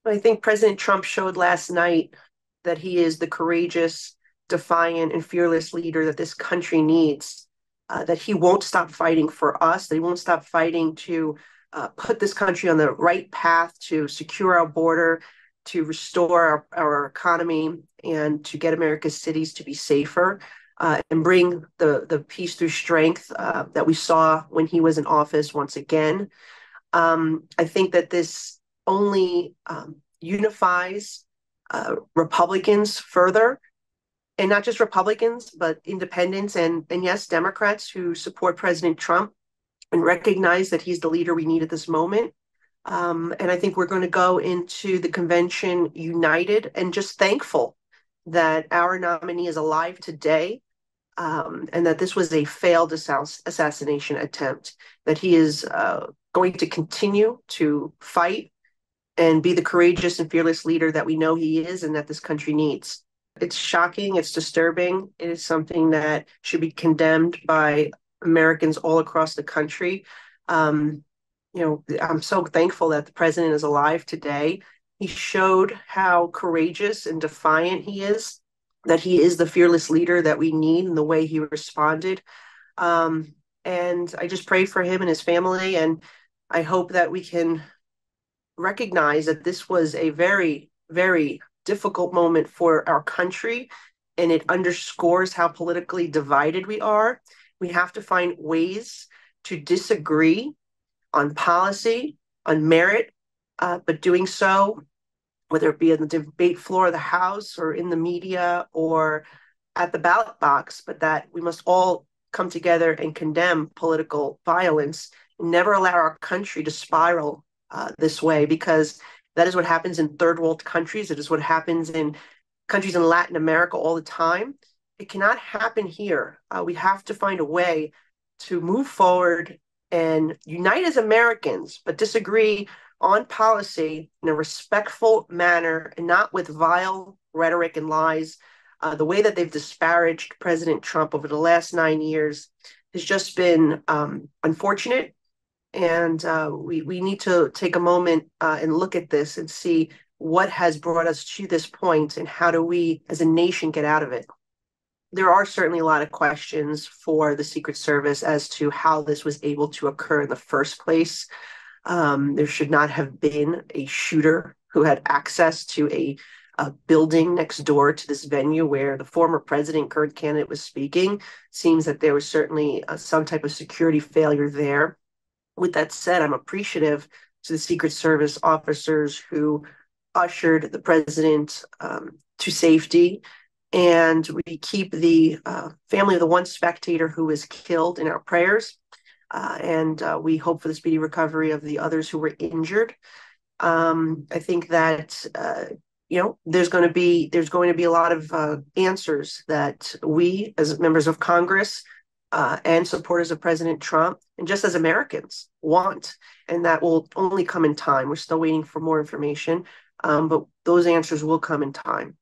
I think President Trump showed last night that he is the courageous, defiant, and fearless leader that this country needs. That he won't stop fighting for us, that he won't stop fighting to put this country on the right path to secure our border, to restore our economy, and to get America's cities to be safer. And bring the peace through strength that we saw when he was in office once again. I think that this only unifies Republicans further, and not just Republicans, but independents and yes, Democrats who support President Trump and recognize that he's the leader we need at this moment. And I think we're going to go into the convention united and just thankful that our nominee is alive today, and that this was a failed assassination attempt, that he is going to continue to fight and be the courageous and fearless leader that we know he is and that this country needs. It's shocking, it's disturbing, it is something that should be condemned by Americans all across the country. Um, I'm so thankful that the president is alive today. He showed how courageous and defiant he is, that he is the fearless leader that we need in the way he responded. Um, and I just pray for him and his family. And I hope that we can recognize that this was a very, very difficult moment for our country. And it underscores how politically divided we are. We have to find ways to disagree on policy, on merit, but doing so, whether it be in the debate floor of the House or in the media or at the ballot box, but that we must all come together and condemn political violence and never allow our country to spiral this way, because that is what happens in third world countries. It is what happens in countries in Latin America all the time. It cannot happen here. We have to find a way to move forward and unite as Americans, but disagree on policy in a respectful manner and not with vile rhetoric and lies. The way that they've disparaged President Trump over the last 9 years has just been unfortunate. And we need to take a moment and look at this and see what has brought us to this point and how do we as a nation get out of it. There are certainly a lot of questions for the Secret Service as to how this was able to occur in the first place. There should not have been a shooter who had access to a building next door to this venue where the former president, current candidate, was speaking. Seems that there was certainly some type of security failure there. With that said, I'm appreciative to the Secret Service officers who ushered the president to safety. And we keep the family of the one spectator who was killed in our prayers. And we hope for the speedy recovery of the others who were injured. I think that there's going to be a lot of answers that we, as members of Congress and supporters of President Trump, and just as Americans, want, and that will only come in time. We're still waiting for more information, but those answers will come in time.